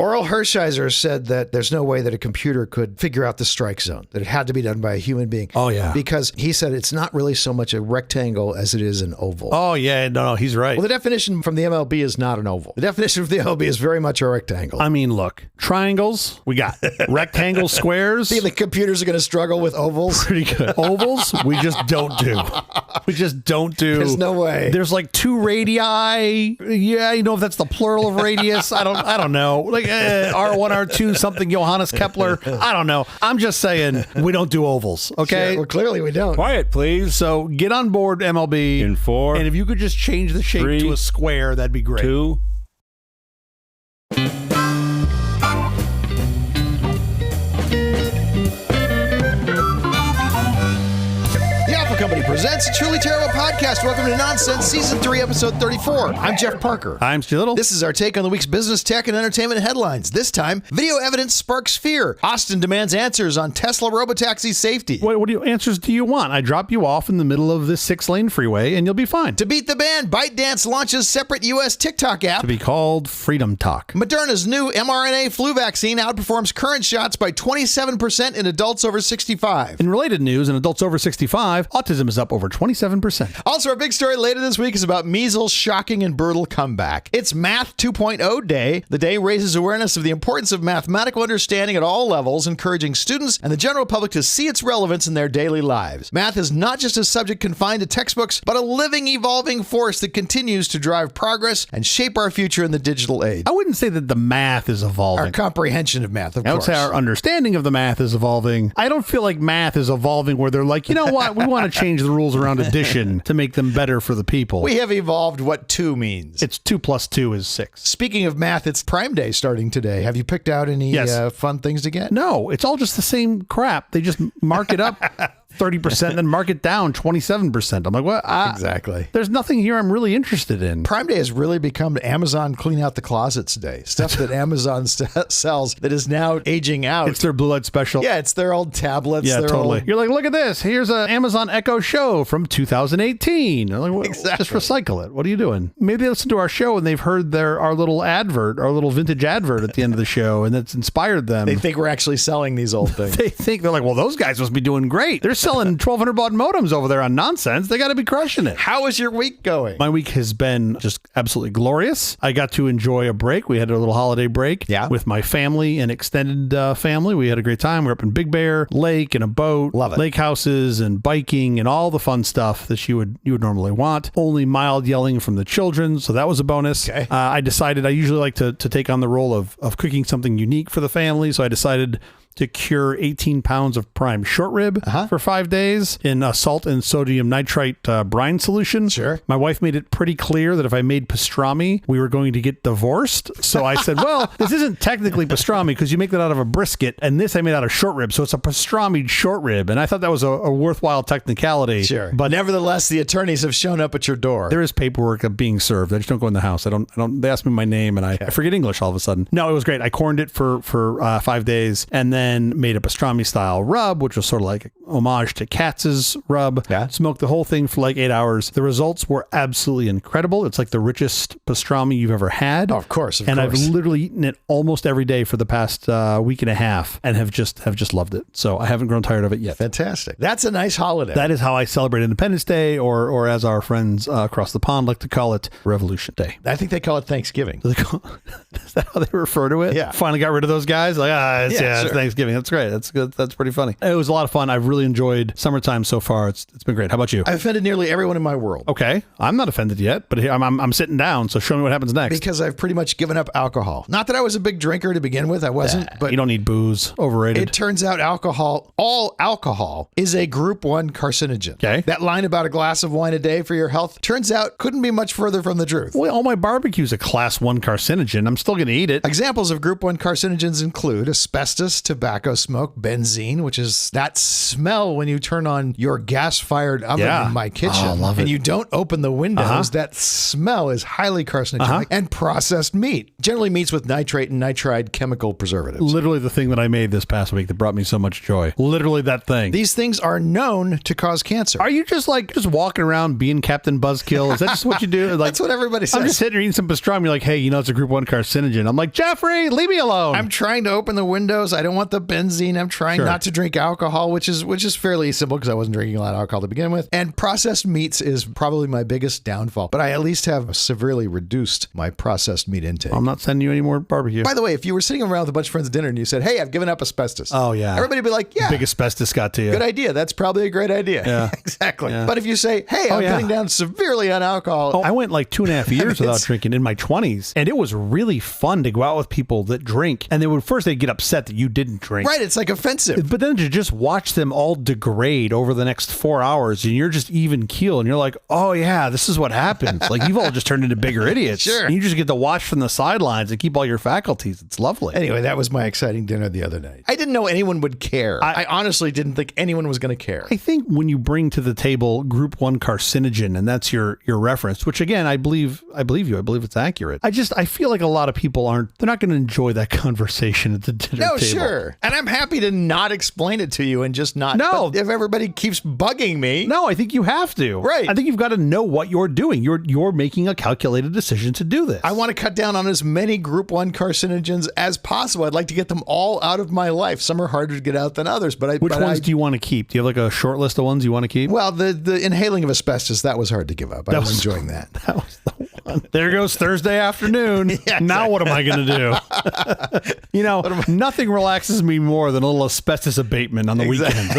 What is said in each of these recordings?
Oral Hershiser said that there's no way that a computer could figure out the strike zone, that it had to be done by a human being. Oh, yeah. Because he said it's not really so much a rectangle as it is an oval. Oh, yeah. No, he's right. Well, the definition from the MLB is not an oval. The definition from the MLB is very much a rectangle. I mean, look, triangles, we got rectangles, squares. The computers are going to struggle with ovals. Pretty good. Ovals, we just don't do. We just don't do. There's no way. There's like 2 radii. Yeah, you know if that's the plural of radius. I don't know. Like R1, R2, something Johannes Kepler. I don't know. I'm just saying we don't do ovals. Okay. Sure. Well, clearly we don't. Quiet, please. So get on board, MLB. In 4. And if you could just change the shape 3, to a square, that'd be great. 2. Company presents a Truly Terrible Podcast. Welcome to Nonsense, Season 3, Episode 34. I'm Jeff Parker. I'm Stu Little. This is our take on the week's business, tech, and entertainment headlines. This time, video evidence sparks fear. Austin demands answers on Tesla Robotaxi safety. What answers do you want? I drop you off in the middle of this 6-lane freeway, and you'll be fine. To beat the ban, ByteDance launches separate U.S. TikTok app. To be called FreedomTok. Moderna's new mRNA flu vaccine outperforms current shots by 27% in adults over 65. In related news, in adults over 65, autism is up over 27%. Also, our big story later this week is about measles' shocking and brutal comeback. It's Math 2.0 Day. The day raises awareness of the importance of mathematical understanding at all levels, encouraging students and the general public to see its relevance in their daily lives. Math is not just a subject confined to textbooks, but a living, evolving force that continues to drive progress and shape our future in the digital age. I wouldn't say that the math is evolving. Our comprehension of math, of course. I would say our understanding of the math is evolving. I don't feel like math is evolving where they're like, you know what, we want to change the rules around addition to make them better for the people. We have evolved what 2 means. It's 2 plus 2 is 6. Speaking of math, it's Prime Day starting today. Have you picked out any fun things to get? No, it's all just the same crap. They just mark it up 30% and then mark it down 27%. I'm like, what? Exactly. There's nothing here I'm really interested in. Prime Day has really become Amazon clean out the closets day. Stuff that Amazon sells that is now aging out. It's their blue light special. Yeah, it's their old tablets. Yeah, totally. You're like, look at this. Here's an Amazon Echo Show from 2018. Like, exactly. Just recycle it. What are you doing? Maybe they listen to our show and they've heard our little advert, our little vintage advert at the end of the show, and that's inspired them. They think we're actually selling these old things. They're like, well, those guys must be doing great. They're selling 1,200 baud modems over there on Nonsense. They got to be crushing it. How is your week going? My week has been just absolutely glorious. I got to enjoy a break. We had a little holiday break with my family and extended family. We had a great time. We were up in Big Bear Lake in a boat. Love it. Lake houses and biking and all the fun stuff that you would normally want. Only mild yelling from the children, so that was a bonus. Okay. I decided I usually like to take on the role of cooking something unique for the family, so I decided to cure 18 pounds of prime short rib for 5 days in a salt and sodium nitrite brine solution. Sure. My wife made it pretty clear that if I made pastrami, we were going to get divorced. So I said, well, this isn't technically pastrami because you make that out of a brisket, and this I made out of short rib. So it's a pastrami short rib. And I thought that was a worthwhile technicality. Sure. But nevertheless, the attorneys have shown up at your door. There is paperwork of being served. I just don't go in the house. They ask me my name and I forget English all of a sudden. No, it was great. I corned it for 5 days and then made a pastrami style rub, which was sort of like homage to Katz's rub. Yeah. Smoked the whole thing for like 8 hours. The results were absolutely incredible. It's like the richest pastrami you've ever had. Oh, of course. I've literally eaten it almost every day for the past week and a half and have just loved it. So I haven't grown tired of it yet. Fantastic. That's a nice holiday. That is how I celebrate Independence Day, or as our friends across the pond like to call it, Revolution Day. I think they call it Thanksgiving. Is that how they refer to it? Yeah. Finally got rid of those guys. Like, it's sure. Thanksgiving. That's great. That's good. That's pretty funny. It was a lot of fun. I've really enjoyed summertime so far. It's been great. How about you? I've offended nearly everyone in my world. Okay. I'm not offended yet, but I'm sitting down. So show me what happens next. Because I've pretty much given up alcohol. Not that I was a big drinker to begin with. I wasn't. But you don't need booze. Overrated. It turns out all alcohol is a group 1 carcinogen. Okay. That line about a glass of wine a day for your health turns out couldn't be much further from the truth. Well, all my barbecue's a class 1 carcinogen. I'm still going to eat it. Examples of group 1 carcinogens include asbestos, tobacco smoke, benzene, which is that smell when you turn on your gas-fired oven in my kitchen. Oh, I love it. And you don't open the windows. That smell is highly carcinogenic. And processed meat. Generally meats with nitrate and nitride chemical preservatives. Literally the thing that I made this past week that brought me so much joy. Literally that thing. These things are known to cause cancer. Are you just walking around being Captain Buzzkill? Is that just what you do? Like, that's what everybody says. I'm just sitting there eating some pastrami. You're like, hey, it's a group 1 carcinogen. I'm like, Jeffrey, leave me alone. I'm trying to open the windows. I don't want the benzene. I'm trying not to drink alcohol, which is fairly simple because I wasn't drinking a lot of alcohol to begin with. And processed meats is probably my biggest downfall. But I at least have severely reduced my processed meat intake. I'm not sending you any more barbecue. By the way, if you were sitting around with a bunch of friends at dinner and you said, hey, I've given up asbestos. Oh, yeah. Everybody would be like, yeah. Big asbestos got to you. Good idea. That's probably a great idea. Yeah. Exactly. Yeah. But if you say, hey, I'm cutting down severely on alcohol. I went like 2.5 years without drinking in my 20s. And it was really fun to go out with people that drink. And they'd get upset that you didn't drink. Right. It's like offensive. But then to just watch them all degrade over the next 4 hours and you're just even keel and you're like, oh yeah, this is what happens. Like you've all just turned into bigger idiots. Sure. And you just get to watch from the sidelines and keep all your faculties. It's lovely. Anyway, that was my exciting dinner the other night. I didn't know anyone would care. I honestly didn't think anyone was going to care. I think when you bring to the table group 1 carcinogen, and that's your reference, which again, I believe you. I believe it's accurate. I feel like a lot of people they're not going to enjoy that conversation at the dinner table. No, sure. And I'm happy to not explain it to you and just not. No. But if everybody keeps bugging me. No, I think you have to. Right. I think you've got to know what you're doing. You're making a calculated decision to do this. I want to cut down on as many group 1 carcinogens as possible. I'd like to get them all out of my life. Some are harder to get out than others. Which ones do you want to keep? Do you have like a short list of ones you want to keep? Well, the inhaling of asbestos, that was hard to give up. I was enjoying that. That was the one. There goes Thursday afternoon. Yeah, now what am I going to do? Nothing relaxes me more than a little asbestos abatement on the weekends.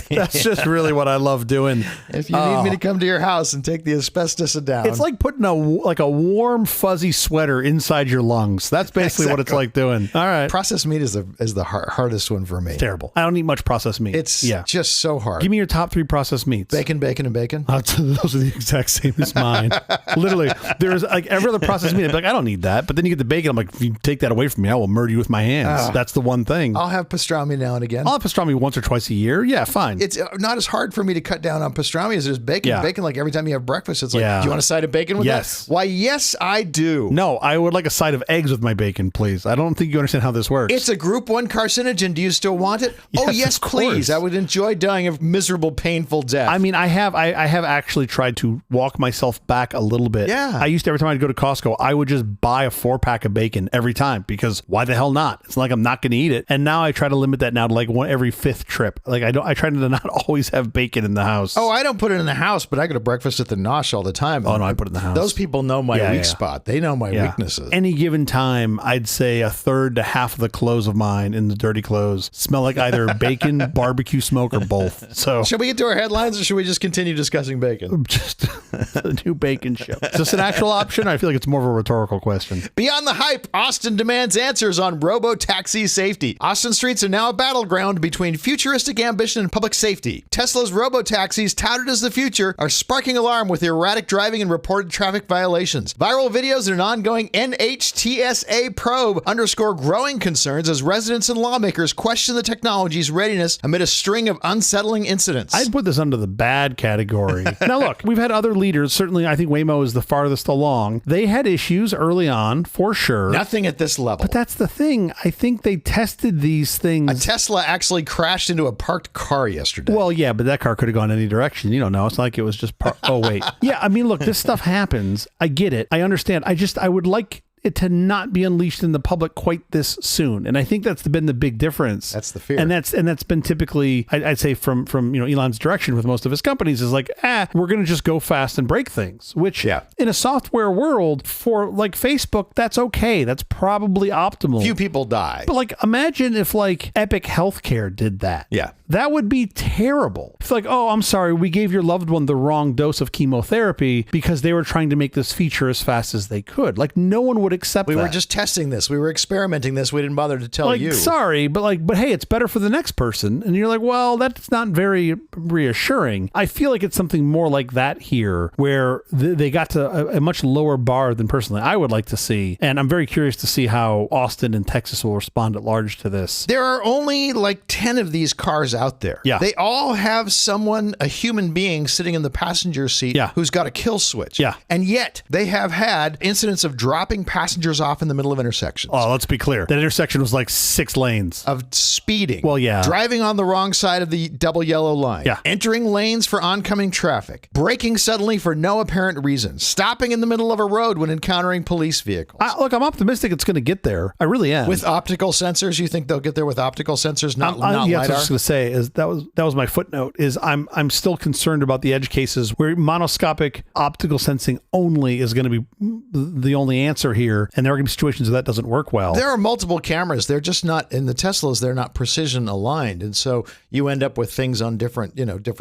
That's just really what I love doing. If you need me to come to your house and take the asbestos down. It's like putting a warm, fuzzy sweater inside your lungs. That's basically what it's like doing. All right. Processed meat is the hardest one for me. It's terrible. I don't eat much processed meat. It's just so hard. Give me your top 3 processed meats. Bacon, bacon, and bacon. Those are the exact same as mine. Literally, there's like every other processed meat. I'd be like, I don't need that. But then you get the bacon. I'm like, if you take that away from me, I will murder you with my hands. That's the one thing. I'll have pastrami now and again. I'll have pastrami once or twice a year. Yeah, fine. It's not as hard for me to cut down on pastrami as it is bacon. Yeah. Bacon, like every time you have breakfast, it's like, do you want a side of bacon with that? Why, yes, I do. No, I would like a side of eggs with my bacon, please. I don't think you understand how this works. It's a group 1 carcinogen. Do you still want it? Yes, please. I would enjoy dying a miserable, painful death. I mean, I have actually tried to walk myself back a little bit. Yeah. I used to, every time I'd go to Costco, I would just buy a 4-pack of bacon every time because why the hell not? It's not like I'm not going to eat it. And now I try to limit that now to like every 5th trip. Like I try to not always have bacon in the house. Oh, I don't put it in the house, but I go to breakfast at the Nosh all the time. Oh, no, I put it in the house. Those people know my weak spot. They know my weaknesses. Any given time, I'd say a third to half of the clothes of mine in the dirty clothes smell like either bacon, barbecue smoke, or both. So should we get to our headlines or should we just continue discussing bacon? Just the new bacon show. Is this an actual option? I feel like it's more of a rhetorical question. Beyond the hype, Austin demands answers on Robotaxi safety. Austin streets are now a battleground between futuristic ambition and public safety. Tesla's Robotaxis, touted as the future, are sparking alarm with erratic driving and reported traffic violations. Viral videos and an ongoing NHTSA probe underscore growing concerns as residents and lawmakers question the technology's readiness amid a string of unsettling incidents. I'd put this under the bad category. Now, look, we've had other leaders. Certainly, I think Waymo is the farthest along. They had issues early on, for sure. Nothing at this level. But that's the thing. I think they tested these things. A Tesla actually crashed into a parked car yesterday. Well, yeah, but that car could have gone any direction. You don't know. It's not like it was just oh, wait. Yeah, I mean, look, this stuff happens. I get it. I understand. I would like it to not be unleashed in the public quite this soon. And I think that's been the big difference. That's the fear. And that's been typically, I'd say from Elon's direction with most of his companies is like, we're going to just go fast and break things, which in a software world for like Facebook, that's okay. That's probably optimal. Few people die. But like, imagine if like Epic Healthcare did that. Yeah. That would be terrible. It's like, oh, I'm sorry, we gave your loved one the wrong dose of chemotherapy because they were trying to make this feature as fast as they could. Like, no one would would accept We that. were just testing this. We were experimenting this. We didn't bother to tell you. Sorry, but hey, it's better for the next person. And you're like, well, that's not very reassuring. I feel like it's something more like that here, where they got to a much lower bar than personally I would like to see. And I'm very curious to see how Austin and Texas will respond at large to this. There are only like 10 of these cars out there. Yeah. They all have someone, a human being, sitting in the passenger seat who's got a kill switch. Yeah. And yet they have had incidents of dropping passengers off in the middle of intersections. Oh, let's be clear. That intersection was like 6 lanes. Of speeding. Well, yeah. Driving on the wrong side of the double yellow line. Yeah. Entering lanes for oncoming traffic. Braking suddenly for no apparent reason. Stopping in the middle of a road when encountering police vehicles. Look, I'm optimistic it's going to get there. I really am. With optical sensors, you think they'll get there with optical sensors, not yeah, LiDAR? that's what I was going to say. Is that was my footnote. Is I'm still concerned about the edge cases where monoscopic optical sensing only is going to be the only answer here, and there are going to be situations where that doesn't work well. There are multiple cameras. They're just not in the Teslas. They're not precision aligned, and so you end up with things on different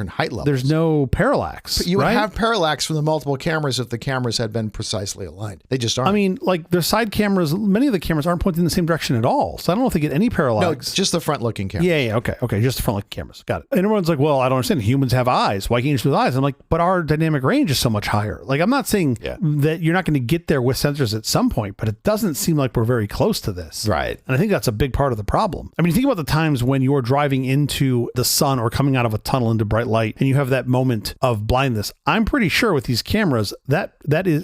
height levels. There's no parallax. But you would right? have parallax from the multiple cameras if the cameras had been precisely aligned. They just aren't. I mean, like their side cameras, many of the cameras aren't pointing in the same direction at all. So I don't know if they get any no, parallax. just the front-looking camera. Yeah, okay, just the front looking cameras. Got it. And everyone's like, well, I don't understand. Humans have eyes. Why can't you just with eyes? I'm like, but our dynamic range is so much higher. Like, I'm not saying that you're not going to get there with sensors at some point, but it doesn't seem like we're very close to this. Right. And I think that's a big part of the problem. I mean, think about the times when you're driving into the sun or coming out of a tunnel into bright light and you have that moment of blindness. I'm pretty sure with these cameras that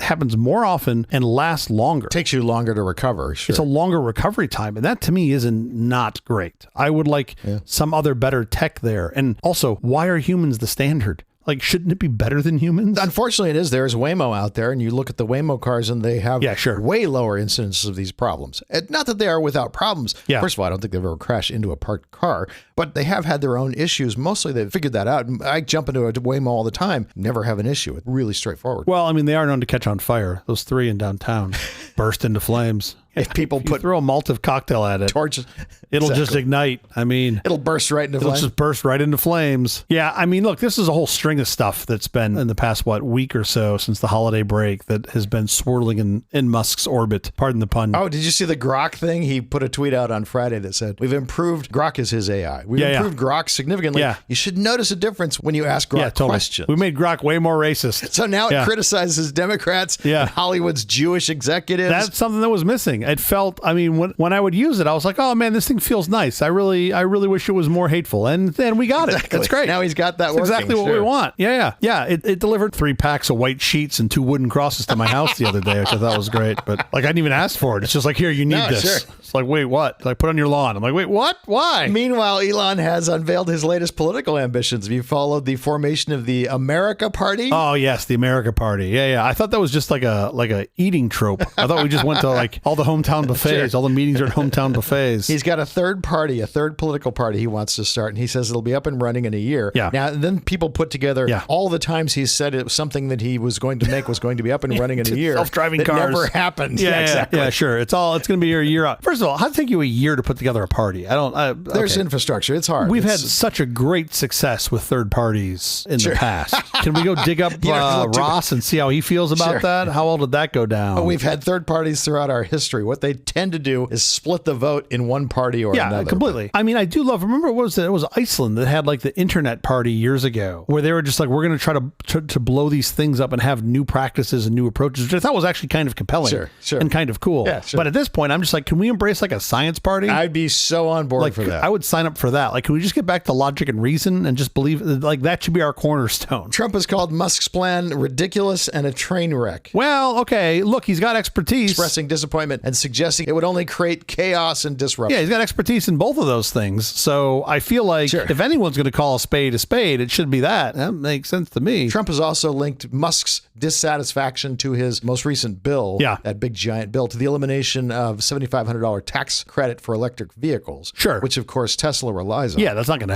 happens more often and lasts longer. Takes you longer to recover. Sure. It's a longer recovery time. And that to me is not great. I would like some other better tech there. And also, why are humans the standard? Like, shouldn't it be better than humans? Unfortunately, it is. There's Waymo out there, and you look at the Waymo cars, and they have way lower incidences of these problems. And not that they are without problems. Yeah. First of all, I don't think they've ever crashed into a parked car, but they have had their own issues. Mostly, they've figured that out. I jump into a Waymo all the time, never have an issue. It's really straightforward. Well, I mean, they are known to catch on fire. Those 3 in downtown burst into flames. If people put throw a Molotov cocktail at it, torches, it'll just ignite. I mean, it'll burst right into flames. It'll just burst right into flames. Yeah, I mean, look, this is a whole string of stuff that's been in the past week or so since the holiday break that has been swirling in Musk's orbit. Pardon the pun. Oh, did you see the Grok thing? He put a tweet out on Friday that said, "We've improved Grok is his AI. We've improved Grok significantly. Yeah. You should notice a difference when you ask Grok questions. We made Grok way more racist. So now it criticizes Democrats and Hollywood's Jewish executives. That's something that was missing. It felt, I mean, when I would use it, I was like, oh man, this thing feels nice. I really wish it was more hateful. And then we got it. That's great. Now he's got that working. Exactly what we want. Yeah. It delivered 3 packs of white sheets and 2 wooden crosses to my house the other day, which I thought was great. But like, I didn't even ask for it. It's just like, here, you need this. Sure. It's like, wait, what? Like, put on your lawn. I'm like, wait, what? Why? Meanwhile, Elon has unveiled his latest political ambitions. Have you followed the formation of the America Party? Oh yes, the America Party. Yeah. I thought that was just like a eating trope. I thought we just went to like all the hometown buffets. All the meetings are at hometown buffets. He's got a third political party he wants to start, and he says it'll be up and running in a year. Yeah. Now, then people put together all the times he said it was something that he was going to make was going to be up and running in a year. Self-driving cars. Never happened. Yeah, exactly. Yeah, sure. It's going to be a year out. First of all, how'd it take you a year to put together a party? There's infrastructure. It's hard. We've had such a great success with third parties in the past. Can we go dig up Ross and see how he feels about that? How well did that go down? We've had third parties throughout our history. What they tend to do is split the vote in one party or another. Yeah, completely. I mean, I do love, remember what was it? It was Iceland that had like the internet party years ago where they were just like, we're going to try to blow these things up and have new practices and new approaches, which I thought was actually kind of compelling and kind of cool. Yeah, sure. But at this point, I'm just like, can we embrace like a science party? I'd be so on board for that. I would sign up for that. Like, can we just get back to logic and reason and just believe like that should be our cornerstone? Trump has called Musk's plan ridiculous and a train wreck. Well, okay. Look, he's got expertise. Expressing disappointment and suggesting it would only create chaos and disruption. Yeah, he's got expertise in both of those things. So I feel like if anyone's going to call a spade, it should be that. That makes sense to me. Trump has also linked Musk's dissatisfaction to his most recent bill, that big giant bill, to the elimination of $7,500 tax credit for electric vehicles. Sure. Which, of course, Tesla relies on. Yeah, that's not going to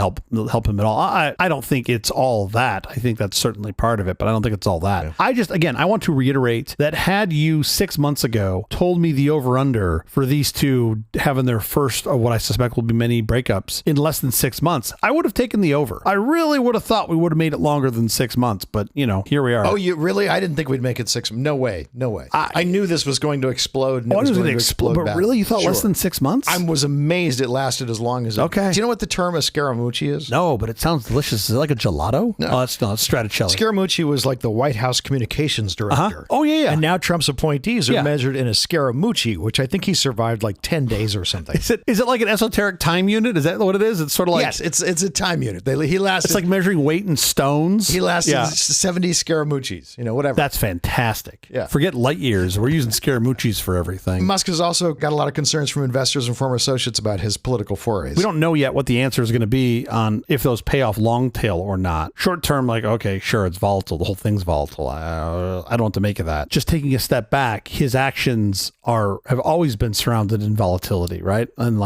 help him at all. I don't think it's all that. I think that's certainly part of it, but I don't think it's all that. Yeah. I want to reiterate that had you 6 months ago told me the over-under for these two having their first of what I suspect will be many breakups in less than 6 months, I would have taken the over. I really would have thought we would have made it longer than 6 months, but here we are. Oh, you really? I didn't think we'd make it 6. No way. I knew this was going to explode. And it was going to explode. But really, you thought less than 6 months? I was amazed it lasted as long as it. Okay. Do you know what the term a scaramucci is? No, but it sounds delicious. Is it like a gelato? No. Oh, it's not. It's straticelli. Scaramucci was like the White House communications director. Oh, yeah. And now Trump's appointees are measured in a scaramucci, which I think he survived like 10 days or something. Is it like an esoteric time unit? Is that what it is? It's sort of like... Yes, it's a time unit. He lasted... It's like measuring weight in stones. He lasted 70 scaramuccis, whatever. That's fantastic. Yeah. Forget light years. We're using scaramuccis for everything. Musk has also got a lot of concerns from investors and former associates about his political forays. We don't know yet what the answer is going to be on if those pay off long tail or not. Short term, like, okay, sure, it's volatile. The whole thing's volatile. I don't know what to make of that. Just taking a step back, his actions have always been surrounded in volatility, right? And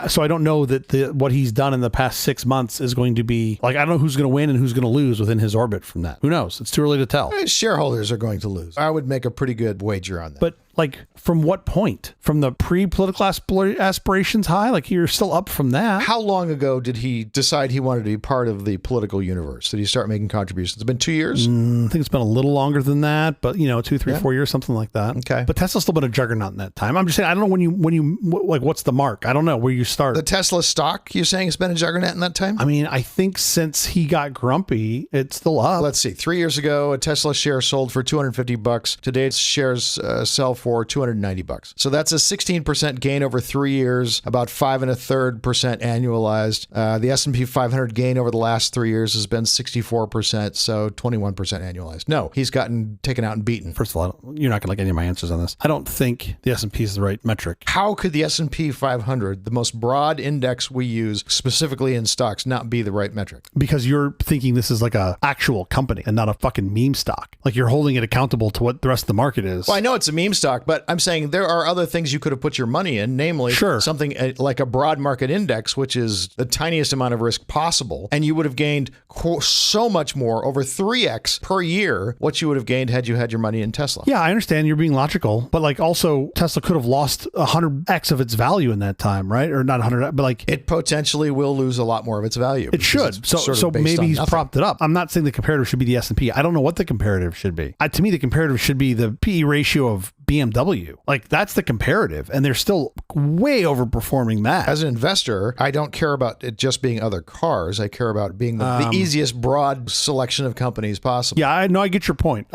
so I don't know that what he's done in the past 6 months is going to be I don't know who's going to win and who's going to lose within his orbit from that. Who knows? It's too early to tell. Shareholders are going to lose. I would make a pretty good wager on that. But from what point? From the pre-political aspirations high? You're still up from that. How long ago did he decide he wanted to be part of the political universe? Did he start making contributions? It's been 2 years? I think it's been a little longer than that, but 2, 3, 4 years, something like that. Okay. But Tesla's still been a juggernaut in that time. I'm just saying, I don't know when you what's the mark? I don't know where you start. The Tesla stock, you're saying it's been a juggernaut in that time? I mean, I think since he got grumpy, it's still up. Let's see. 3 years ago, a Tesla share sold for $250. Today, its shares sell for $290. So that's a 16% gain over 3 years, about 5.33% annualized. The S&P 500 gain over the last 3 years has been 64%, so 21% annualized. No, he's gotten taken out and beaten. First of all, you're not going to like any of my answers on this. I don't think the S&P is the right metric. How could the S&P 500, the most broad index we use specifically in stocks, not be the right metric? Because you're thinking this is like a actual company and not a fucking meme stock. You're holding it accountable to what the rest of the market is. Well, I know it's a meme stock, but I'm saying there are other things you could have put your money in, namely something like a broad market index, which is the tiniest amount of risk possible. And you would have gained so much more, over 3x per year, what you would have gained had you had your money in Tesla. Yeah, I understand you're being logical, but also Tesla could have lost 100x of its value in that time, right? Or not 100, but it potentially will lose a lot more of its value. It should. So maybe he's propped it up. I'm not saying the comparative should be the S&P. I don't know what the comparative should be. To me, the comparative should be the PE ratio of BMW. That's the comparative, and they're still way overperforming that. As an investor, I don't care about it just being other cars. I care about being the easiest broad selection of companies possible. Yeah, I get your point.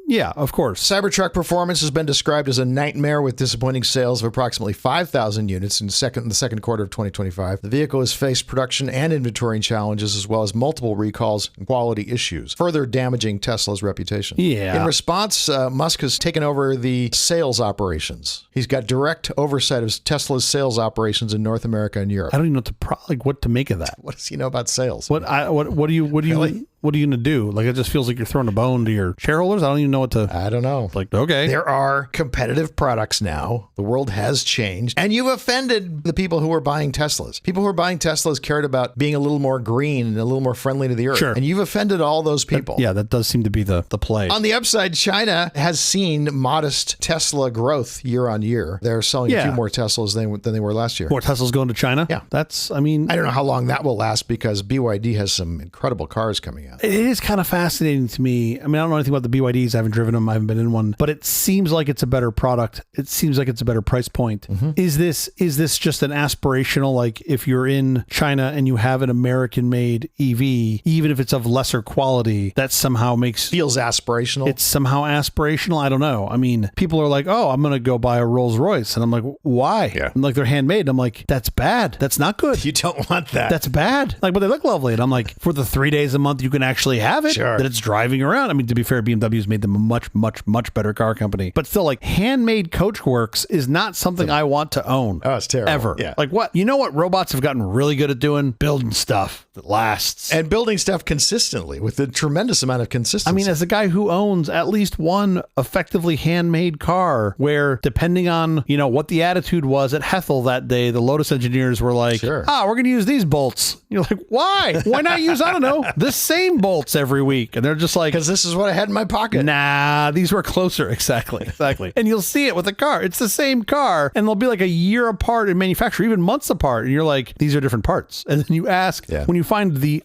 Yeah, of course. Cybertruck performance has been described as a nightmare with disappointing sales of approximately 5,000 units in the second quarter of 2025. The vehicle has faced production and inventory challenges as well as multiple recalls and quality issues, further damaging Tesla's reputation. Yeah. In response, Musk has taken over the sales operations. He's got direct oversight of Tesla's sales operations in North America and Europe. I don't even know what to make of that. What does he know about sales? What do you what are you going to do? It just feels like you're throwing a bone to your shareholders. I don't even know what to... I don't know. Okay. There are competitive products now. The world has changed. And you've offended the people who are buying Teslas. People who are buying Teslas cared about being a little more green and a little more friendly to the earth. Sure. And you've offended all those people. That does seem to be the play. On the upside, China has seen modest Tesla growth year on year. They're selling a few more Teslas than they were last year. More Teslas going to China? Yeah. I don't know how long that will last because BYD has some incredible cars coming out. It is kind of fascinating to me. I don't know anything about the BYDs. I haven't driven them. I haven't been in one, but it seems like it's a better product. It seems like it's a better price point. Mm-hmm. Is this just an aspirational, if you're in China and you have an American made EV, even if it's of lesser quality, that somehow feels aspirational? It's somehow aspirational. I don't know. People are like, oh, I'm going to go buy a Rolls Royce. And I'm like, why? Yeah. And they're handmade. And I'm like, that's bad. That's not good. You don't want that. That's bad. But they look lovely. And I'm like, for the 3 days a month, you can actually have it. Sure. That it's driving around. To be fair, BMW's made them a much, much, much better car company. But still, handmade Coachworks is not something I want to own. Oh, it's terrible. Ever. Yeah. What? You know what robots have gotten really good at doing? Building stuff that lasts. And building stuff consistently with a tremendous amount of consistency. As a guy who owns at least one effectively handmade car where, depending on, what the attitude was at Hethel that day, the Lotus engineers were like, sure. we're going to use these bolts. You're like, why? Why not use, I don't know, this same same bolts every week. And they're just like, because this is what I had in my pocket. nah, these were closer. Exactly. And you'll see it with a car. It's the same car, and they'll be like a year apart in manufacture, even months apart. And you're like, these are different parts. And then you ask, when you find the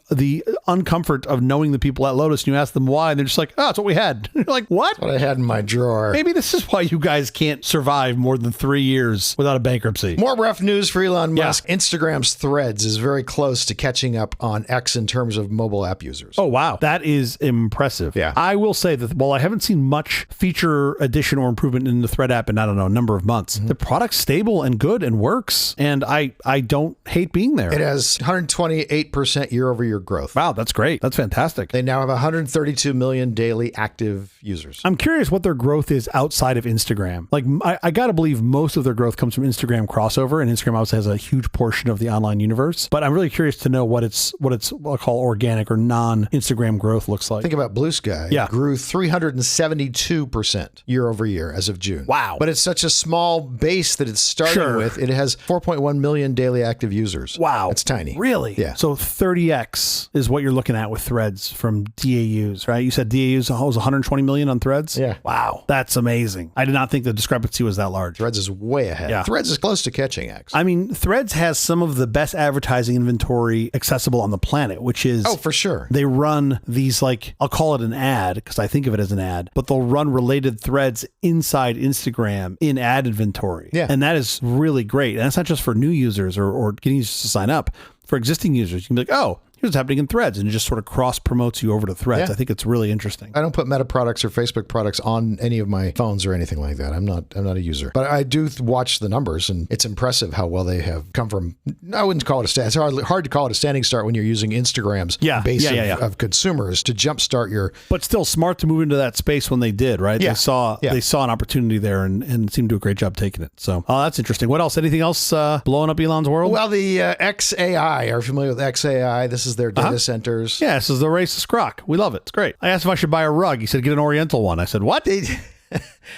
uncomfort of knowing the people at Lotus, and you ask them why, and they're just like, oh, that's what we had. You're like, what? That's what I had in my drawer. Maybe this is why you guys can't survive more than 3 years without a bankruptcy. More rough news for Elon Musk. Instagram's Threads is very close to catching up on X in terms of mobile app users. Oh, wow. That is impressive. Yeah. I will say that while I haven't seen much feature addition or improvement in the Thread app in, I don't know, a number of months, the product's stable and good and works. And I don't hate being there. It has 128% year-over-year growth. Wow, that's great. That's fantastic. They now have 132 million daily active users. I'm curious what their growth is outside of Instagram. Like, I got to believe most of their growth comes from Instagram crossover, and Instagram obviously has a huge portion of the online universe. But I'm really curious to know what it's what I'll call organic or non-Instagram growth looks like. Think about Blue Sky. Yeah. It grew 372% year-over-year as of June. Wow. But it's such a small base that it's starting with. It has 4.1 million daily active users. Wow. It's tiny. Really? Yeah. So 30x is what you're looking at with Threads from DAUs, right? You said DAUs was 120 million on Threads? Yeah. Wow. That's amazing. I did not think the discrepancy was that large. Threads is way ahead. Yeah. Threads is close to catching X. I mean, Threads has some of the best advertising inventory accessible on the planet, which is... Oh, for sure. They run these, like, I'll call it an ad because I think of it as an ad, but they'll run related threads inside Instagram in ad inventory. Yeah. And that is really great. And that's not just for new users or getting users to sign up. For existing users, you can be like, oh, here's what's happening in Threads, and it just sort of cross promotes you over to Threads. Yeah. I think it's really interesting. I don't put Meta products or Facebook products on any of my phones or anything like that. I'm not a user, but I do watch the numbers, and it's impressive how well they have come from. I wouldn't call it a stat. It's hard to call it a standing start when you're using Instagram's base of consumers to jumpstart your. But still smart to move into that space when they did, right? Yeah. They saw an opportunity there and seemed to do a great job taking it. So that's interesting. What else? Anything else blowing up Elon's world? Well, the XAI. Are you familiar with XAI? This is their data center. Yeah, this is the racist croc. We love it. It's great. I asked if I should buy a rug. He said, get an Oriental one. I said, what?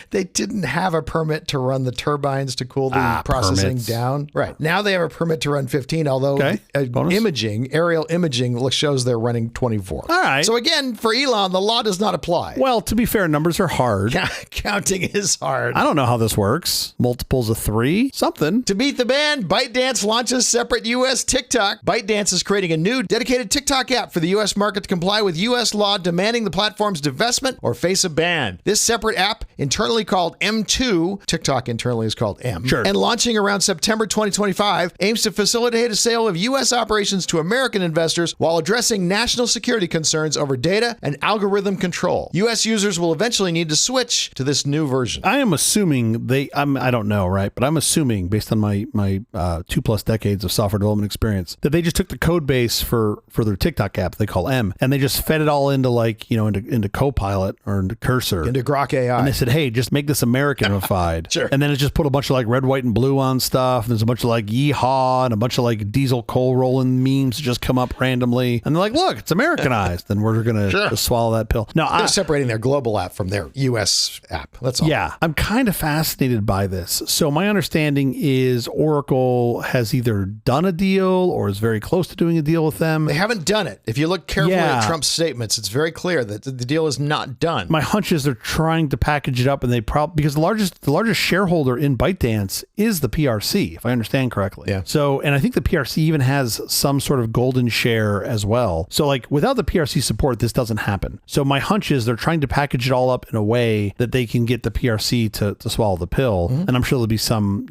They didn't have a permit to run the turbines to cool the processing permits down. Right. Now they have a permit to run 15, although aerial imaging shows they're running 24. All right. So again, for Elon, the law does not apply. Well, to be fair, numbers are hard. Counting is hard. I don't know how this works. Multiples of 3? Something. To beat the ban, ByteDance launches separate U.S. TikTok. ByteDance is creating a new dedicated TikTok app for the U.S. market to comply with U.S. law demanding the platform's divestment or face a ban. This separate app, internally called M2, TikTok internally is called M, and launching around September 2025, aims to facilitate a sale of U.S. operations to American investors while addressing national security concerns over data and algorithm control. U.S. users will eventually need to switch to this new version. I am assuming I don't know, right? But I'm assuming, based on my 2+ decades of software development experience, that they just took the code base for their TikTok app they call M, and they just fed it all into into Copilot or into Cursor. Into Grok AI. And they said, hey, just make this Americanified. Sure. And then it just put a bunch of red, white, and blue on stuff. And there's a bunch of yeehaw and a bunch of diesel coal rolling memes that just come up randomly. And they're like, look, it's Americanized. And we're going to just swallow that pill. No, they're separating their global app from their U.S. app. That's all. Yeah. I'm kind of fascinated by this. So my understanding is Oracle has either done a deal or is very close to doing a deal with them. They haven't done it. If you look carefully at Trump's statements, it's very clear that the deal is not done. My hunch is they're trying to package it up, and they probably, because the largest shareholder in ByteDance is the PRC, if I understand correctly. Yeah. So, and I think the PRC even has some sort of golden share as well. So without the PRC support, this doesn't happen. So my hunch is they're trying to package it all up in a way that they can get the PRC to swallow the pill. Mm-hmm. And I'm sure there'll be some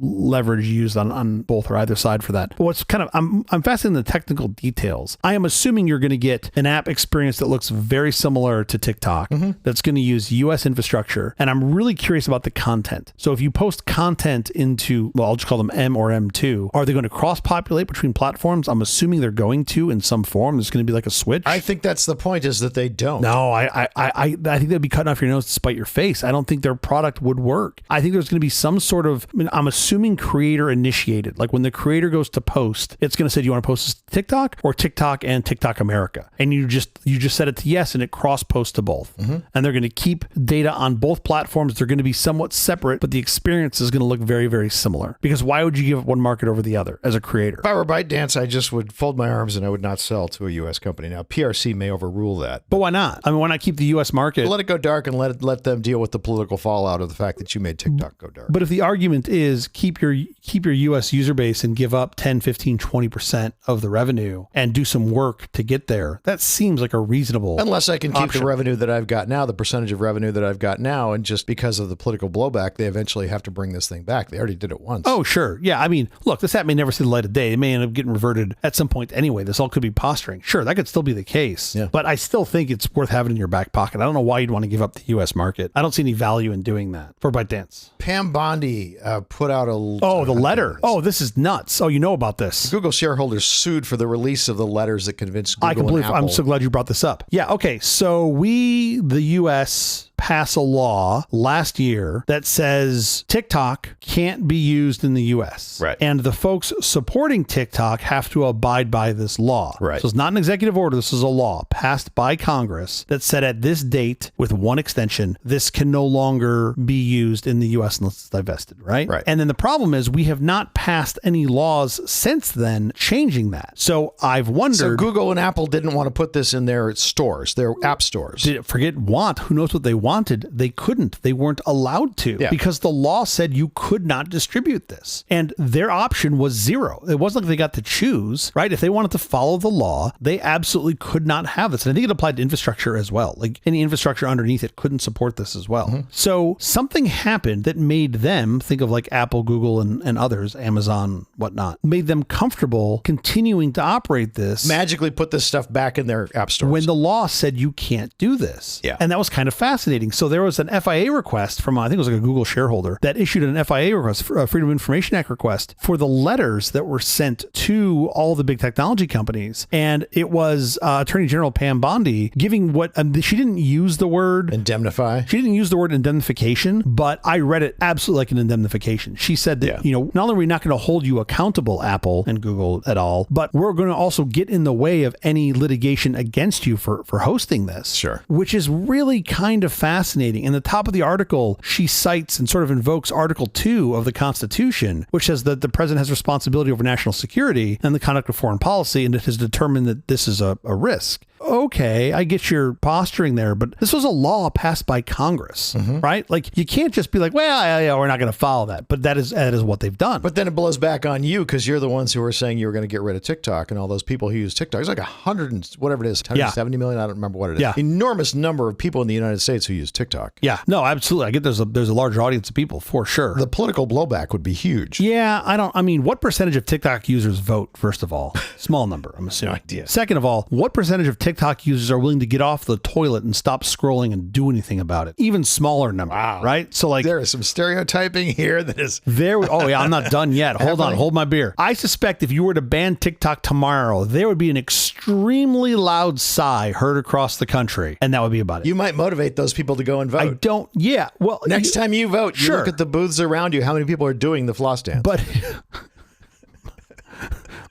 leverage used on both or either side for that. But what's I'm fascinated in the technical details. I am assuming you're going to get an app experience that looks very similar to TikTok, that's going to use US infrastructure. And I'm really curious about the content. So if you post content into, I'll just call them M or M2, are they going to cross-populate between platforms? I'm assuming they're going to in some form. There's going to be a switch. I think that's the point, is that they don't. No, I think they'd be cutting off your nose to spite your face. I don't think their product would work. I think there's going to be some sort of, I'm assuming creator initiated. When the creator goes to post, it's going to say, do you want to post this to TikTok or TikTok and TikTok America? And you just set it to yes, and it cross posts to both. Mm-hmm. And they're going to keep data on both platforms, they're going to be somewhat separate, but the experience is going to look very, very similar. Because why would you give up one market over the other as a creator? If I were ByteDance, I just would fold my arms and I would not sell to a U.S. company. Now, PRC may overrule that. But why not? I mean, why not keep the U.S. market? Let it go dark and let them deal with the political fallout of the fact that you made TikTok go dark. But if the argument is keep your U.S. user base and give up 10, 15, 20% of the revenue and do some work to get there, that seems like a reasonable Unless I can keep option. the revenue that I've got now, the percentage of revenue that I've got now, and just because of the political blowback, they eventually have to bring this thing back. They already did it once. Oh, sure. Yeah. I mean, look, this app may never see the light of day. It may end up getting reverted at some point anyway. This all could be posturing. Sure, that could still be the case. Yeah. But I still think it's worth having in your back pocket. I don't know why you'd want to give up the U.S. market. I don't see any value in doing that for ByteDance. Pam Bondi put out a... Oh, the letter. Oh, this is nuts. Oh, you know about this. Google shareholders sued for the release of the letters that convinced Google and Apple. I'm so glad you brought this up. Yeah. Okay. So the U.S. pass a law last year that says TikTok can't be used in the U.S. Right. And the folks supporting TikTok have to abide by this law. Right. So it's not an executive order. This is a law passed by Congress that said at this date, with one extension, this can no longer be used in the U.S. unless it's divested. Right. Right. And then the problem is we have not passed any laws since then changing that. So I've wondered. So Google and Apple didn't want to put this in their stores, their app stores. Who knows what they wanted? They couldn't. They weren't allowed to because the law said you could not distribute this. And their option was zero. It wasn't like they got to choose, right? If they wanted to follow the law, they absolutely could not have this. And I think it applied to infrastructure as well. Like any infrastructure underneath it couldn't support this as well. Mm-hmm. So something happened that made them, think of like Apple, Google, and others, Amazon, whatnot, made them comfortable continuing to operate this. Magically put this stuff back in their app stores. When the law said you can't do this. Yeah. And that was kind of fascinating. So there was an FIA request from, I think it was like a Google shareholder that issued an FIA request, a Freedom of Information Act request, for the letters that were sent to all the big technology companies. And it was Attorney General Pam Bondi giving what, she didn't use the word indemnify. She didn't use the word indemnification, but I read it absolutely like an indemnification. She said that, not only are we not going to hold you accountable, Apple and Google at all, but we're going to also get in the way of any litigation against you for hosting this. Sure. Which is really kind of fascinating. In the top of the article, she cites and sort of invokes Article 2 of the Constitution, which says that the president has responsibility over national security and the conduct of foreign policy, and it has determined that this is a risk. Okay, I get your posturing there, but this was a law passed by Congress, right? Like, you can't just be like, well, yeah, we're not going to follow that. But that is what they've done. But then it blows back on you because you're the ones who were saying you were going to get rid of TikTok, and all those people who use TikTok. It's like 100 and whatever it is, 170 million. I don't remember what it is. Yeah. Enormous number of people in the United States who use TikTok. Yeah, no, absolutely. I get there's a larger audience of people for sure. The political blowback would be huge. Yeah, I mean, what percentage of TikTok users vote, first of all? Small number, I'm assuming. No idea. Second of all, what percentage of TikTok users are willing to get off the toilet and stop scrolling and do anything about it? Even smaller number, right? So like there is some stereotyping here that is there. Oh yeah, I'm not done yet. Hold on, hold my beer. I suspect if you were to ban TikTok tomorrow, there would be an extremely loud sigh heard across the country, and that would be about it. You might motivate those people to go and vote. Well, next time you vote, you sure. look at the booths around you, how many people are doing the floss dance. But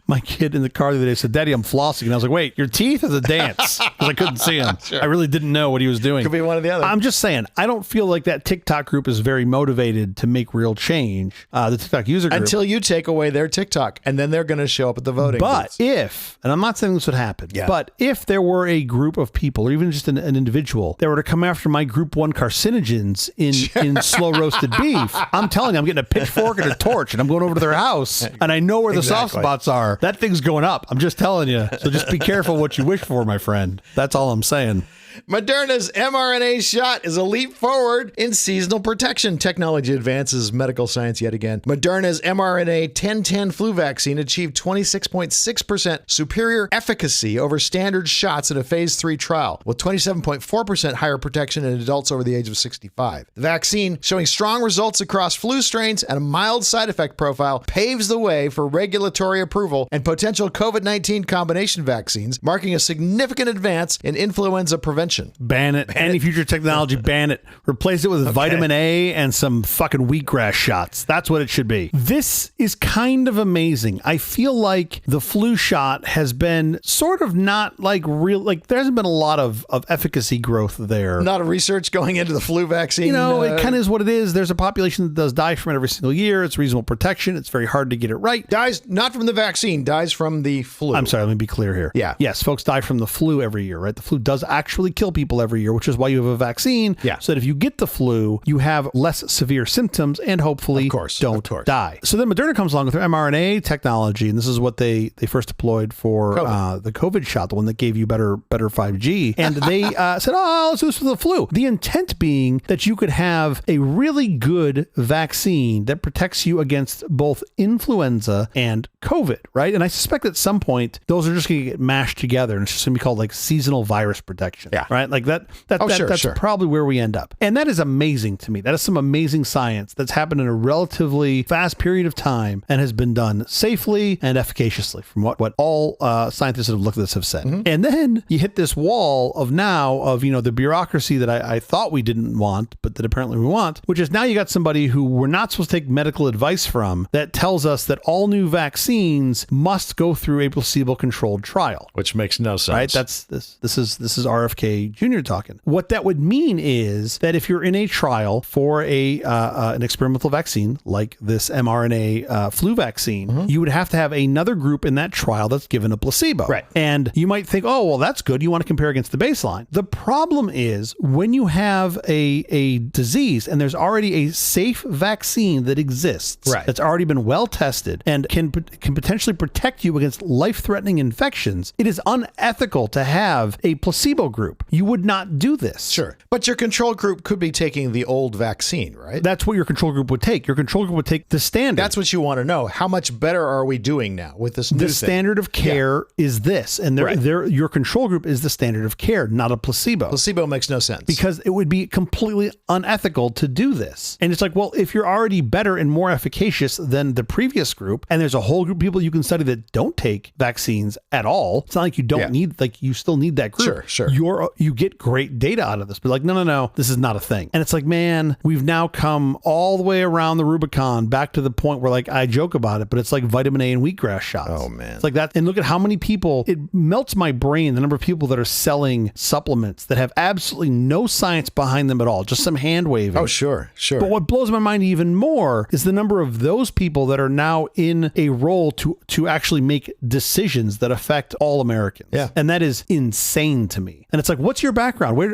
my kid in the car the other day said, "Daddy, I'm flossing." And I was like, wait, your teeth or the dance? Because I couldn't see him. Sure. I really didn't know what he was doing. Could be one or the other. I'm just saying, I don't feel like that TikTok group is very motivated to make real change. The TikTok user group. Until you take away their TikTok, and then they're going to show up at the voting booths. And I'm not saying this would happen, but if there were a group of people, or even just an individual, that were to come after my group 1 carcinogens in slow roasted beef, I'm telling you, I'm getting a pitchfork and a torch, and I'm going over to their house, and I know where the soft spots are. That thing's going up. I'm just telling you. So just be careful what you wish for, my friend. That's all I'm saying. Moderna's mRNA shot is a leap forward in seasonal protection. Technology advances medical science yet again. Moderna's mRNA 1010 flu vaccine achieved 26.6% superior efficacy over standard shots in a phase 3 trial, with 27.4% higher protection in adults over the age of 65. The vaccine, showing strong results across flu strains and a mild side effect profile, paves the way for regulatory approval and potential COVID-19 combination vaccines, marking a significant advance in influenza prevention invention. Ban it. Any future technology, ban it. Replace it with vitamin A and some fucking wheatgrass shots. That's what it should be. This is kind of amazing. I feel like the flu shot has been sort of not like real, like there hasn't been a lot of efficacy growth there. Not a research going into the flu vaccine. You know, it kind of is what it is. There's a population that does die from it every single year. It's reasonable protection. It's very hard to get it right. Dies not from the vaccine, dies from the flu. I'm sorry, let me be clear here. Yeah. Yes, folks die from the flu every year, right? The flu does actually kill people every year, which is why you have a vaccine. Yeah. So that if you get the flu, you have less severe symptoms and hopefully don't die. So then Moderna comes along with their mRNA technology, and this is what they first deployed for the COVID shot, the one that gave you better 5G. And they said, oh, let's do this for the flu. The intent being that you could have a really good vaccine that protects you against both influenza and COVID, right? And I suspect at some point, those are just going to get mashed together and it's just going to be called like seasonal virus protection, right? Like that's probably where we end up. And that is amazing to me. That is some amazing science that's happened in a relatively fast period of time and has been done safely and efficaciously from what all scientists that have looked at this have said. Mm-hmm. And then you hit this wall of the bureaucracy that I thought we didn't want, but that apparently we want, which is now you got somebody who we're not supposed to take medical advice from that tells us that all new vaccines must go through a placebo-controlled trial. Which makes no sense. Right? This is RFK Jr. talking. What that would mean is that if you're in a trial for an experimental vaccine like this mRNA flu vaccine, you would have to have another group in that trial that's given a placebo. Right. And you might think, oh, well, that's good. You want to compare against the baseline. The problem is when you have a disease and there's already a safe vaccine that exists, that's already been well tested and can potentially protect you against life-threatening infections, it is unethical to have a placebo group. You would not do this. Sure. But your control group could be taking the old vaccine, right? That's what your control group would take. Your control group would take the standard. That's what you want to know. How much better are we doing now with this new thing? The standard of care is this. And your control group is the standard of care, not a placebo. Placebo makes no sense. Because it would be completely unethical to do this. And it's like, well, if you're already better and more efficacious than the previous group, and there's a whole group of people you can study that don't take vaccines at all, it's not like you don't need, like you still need that group. Sure. You get great data out of this, but like, no, this is not a thing. And it's like, man, we've now come all the way around the Rubicon back to the point where like I joke about it, but it's like vitamin A and wheatgrass shots. Oh man. It's like that. And look at how many people, it melts my brain, the number of people that are selling supplements that have absolutely no science behind them at all, just some hand waving. Oh, sure. But what blows my mind even more is the number of those people that are now in a role to actually make decisions that affect all Americans. Yeah. And that is insane to me. And it's like, what's your background? Where'd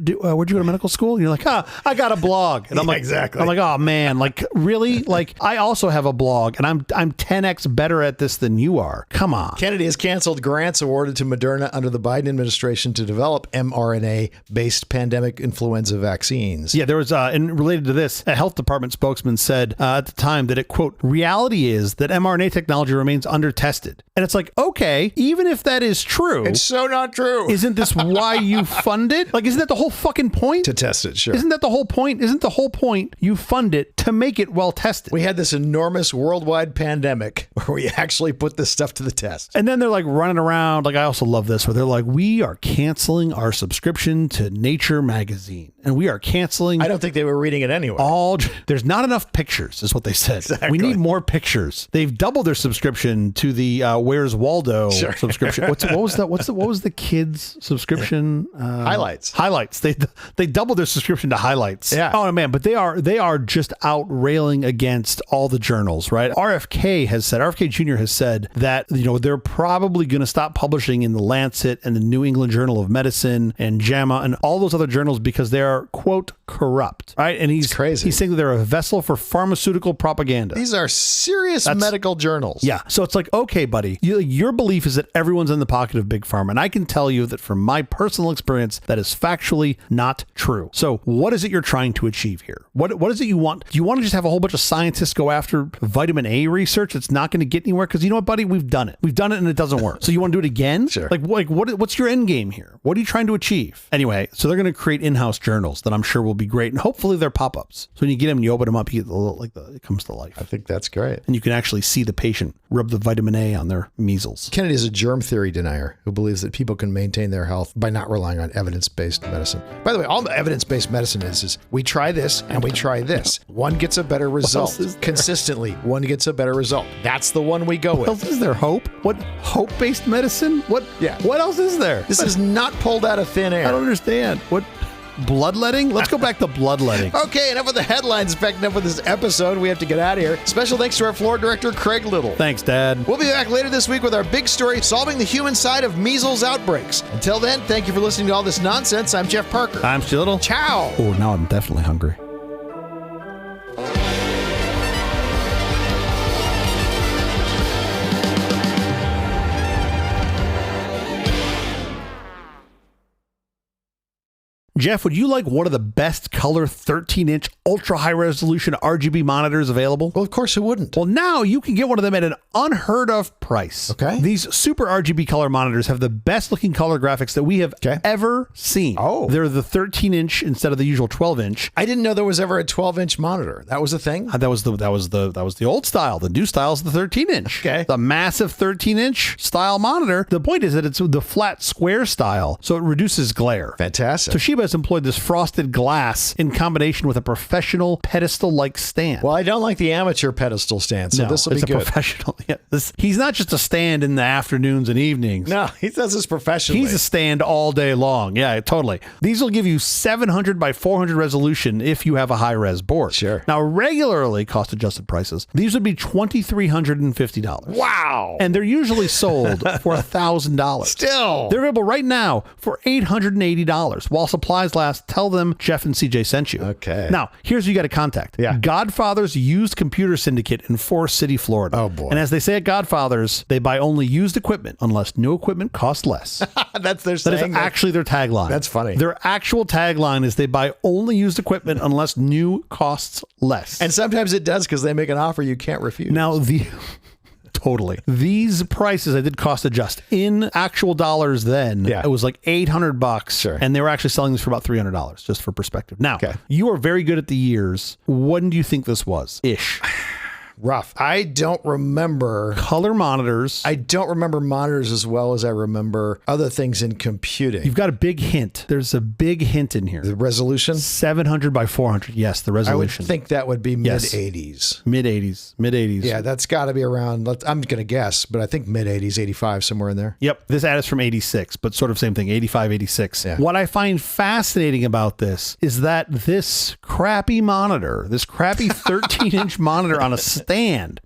you go to medical school? And you're like, I got a blog. And I'm like, exactly. I'm like, oh man, like really? Like I also have a blog and I'm 10x better at this than you are. Come on. Kennedy has canceled grants awarded to Moderna under the Biden administration to develop mRNA-based pandemic influenza vaccines. Yeah, there was, and related to this, a health department spokesman said at the time that it, quote, reality is that mRNA technology remains under-tested. And it's like, okay, even if that is true. It's so not true. Isn't this why you fund it? Like, isn't that the whole fucking point? To test it, sure. Isn't that the whole point? Isn't the whole point you fund it to make it well tested? We had this enormous worldwide pandemic where we actually put this stuff to the test. And then they're like running around. Like, I also love this, where they're like, we are canceling our subscription to Nature magazine. And we are canceling. I don't think they were reading it anyway. There's not enough pictures, is what they said. Exactly. We need more pictures. They've doubled their subscription to the Where's Waldo subscription. What was the kids subscription? Highlights. They doubled their subscription to highlights. Yeah. Oh man, but they are just out railing against all the journals, right? RFK Jr. has said that they're probably going to stop publishing in the Lancet and the New England Journal of Medicine and JAMA and all those other journals because they are, quote, corrupt, right? And he's crazy. He's saying that they're a vessel for pharmaceutical propaganda. These are serious medical journals. Yeah. So it's like, okay, buddy, your belief is that everyone's in the pocket of Big Pharma. And I can tell you that from my personal experience, that is factually not true. So what is it you're trying to achieve here? What is it you want? Do you want to just have a whole bunch of scientists go after vitamin A research? It's not going to get anywhere because you know what, buddy? We've done it and it doesn't work. So you want to do it again? Sure. What's your end game here? What are you trying to achieve? Anyway, so they're going to create in-house journals that I'm sure will will be great. And hopefully they're pop-ups. So when you get them and you open them up, you get the little, it comes to life. I think that's great. And you can actually see the patient rub the vitamin A on their measles. Kennedy is a germ theory denier who believes that people can maintain their health by not relying on evidence-based medicine. By the way, all evidence-based medicine is we try this and we try this. One gets a better result. Consistently, one gets a better result. That's the one we go with. What else is there? Hope? What hope-based medicine? What else is there? This is not pulled out of thin air. I don't understand. What? Bloodletting? Let's go back to bloodletting. Okay, enough with the headlines. In fact, enough with this episode. We have to get out of here. Special thanks to our floor director, Craig Little. Thanks, Dad. We'll be back later this week with our big story, solving the human side of measles outbreaks. Until then, thank you for listening to all this nonsense. I'm Jeff Parker. I'm Stu Little. Ciao. Oh, now I'm definitely hungry. Jeff, would you like one of the best color 13-inch ultra high resolution RGB monitors available? Well, of course it wouldn't. Well, now you can get one of them at an unheard of price. Okay. These super RGB color monitors have the best looking color graphics that we have ever seen. Oh. They're the 13-inch instead of the usual 12-inch. I didn't know there was ever a 12-inch monitor. That was a thing? That was the old style. The new style is the 13-inch. Okay. The massive 13-inch style monitor. The point is that it's the flat square style, so it reduces glare. Fantastic. Toshiba has employed this frosted glass in combination with a professional pedestal-like stand. Well, I don't like the amateur pedestal stand, so this will be good. It's a professional. Yeah, he's not just a stand in the afternoons and evenings. No, he does this professionally. He's a stand all day long. Yeah, totally. These will give you 700 by 400 resolution if you have a high-res board. Sure. Now, regularly cost-adjusted prices, these would be $2,350. Wow. And they're usually sold for $1,000. Still. They're available right now for $880. While supplies last, tell them Jeff and CJ sent you. Okay. Now, here's who you got to contact. Yeah. Godfather's Used Computer Syndicate in Forest City, Florida. Oh, boy. And as they say at Godfather's, they buy only used equipment unless new equipment costs less. That's their That saying. is actually their tagline. That's funny. Their actual tagline is they buy only used equipment unless new costs less. And sometimes it does because they make an offer you can't refuse. Now, totally. These prices I did cost adjust in actual dollars then. Yeah. It was like $800. Sure. And they were actually selling this for about $300, just for perspective. Now, you are very good at the years. When do you think this was? Ish. Rough. I don't remember color monitors. I don't remember monitors as well as I remember other things in computing. You've got a big hint. There's a big hint in here. The resolution? 700 by 400. Yes, the resolution. I would think that would be mid-80s. Mid-80s. Yeah, that's got to be around, I'm going to guess, but I think mid-80s, 85, somewhere in there. Yep. This ad is from 86, but sort of same thing, 85, 86. Yeah. What I find fascinating about this is that this crappy monitor, this crappy 13-inch monitor on a stand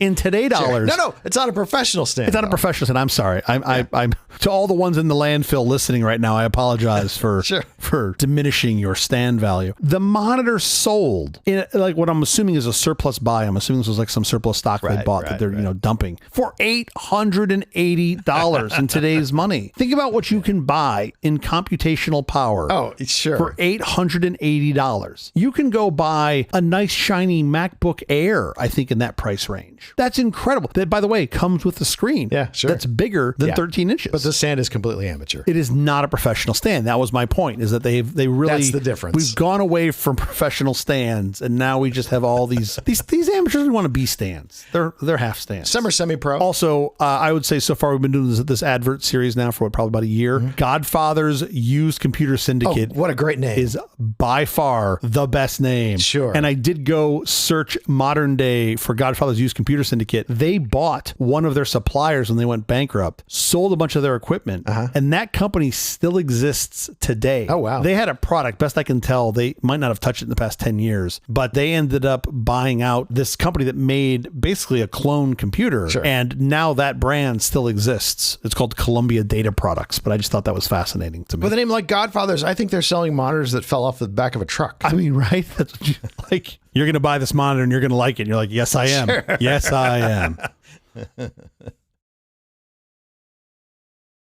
in today dollars. No, it's not a professional stand. It's not a professional stand. I'm sorry. I'm to all the ones in the landfill listening right now. I apologize for diminishing your stand value. The monitor sold in like what I'm assuming is a surplus buy. I'm assuming this was like some surplus stock they bought that they're dumping for $880 in today's money. Think about what you can buy in computational power. Oh, sure. For $880. You can go buy a nice shiny MacBook Air, I think, in that price range. That's incredible. That, by the way, comes with a screen. Yeah, sure. That's bigger than 13 inches. But the stand is completely amateur. It is not a professional stand. That was my point, is that they really... That's the difference. We've gone away from professional stands, and now we just have all these amateurs who want to be stands. They're half stands. Some are semi-pro. Also, I would say so far we've been doing this advert series now for probably about a year. Mm-hmm. Godfather's Used Computer Syndicate. Oh, what a great name. Is by far the best name. Sure. And I did go search modern day for Godfather's Used Computer Syndicate. They bought one of their suppliers when they went bankrupt, sold a bunch of their equipment, and that company still exists today. Oh, wow. They had a product, best I can tell, they might not have touched it in the past 10 years, but they ended up buying out this company that made basically a clone computer. Sure. And now that brand still exists. It's called Columbia Data Products, but I just thought that was fascinating to me. With a name like Godfather's, I think they're selling monitors that fell off the back of a truck. I mean, right? That's what like, you're going to buy this monitor and you're going to like it. And you're like, yes, I am. Sure. Yes, I am.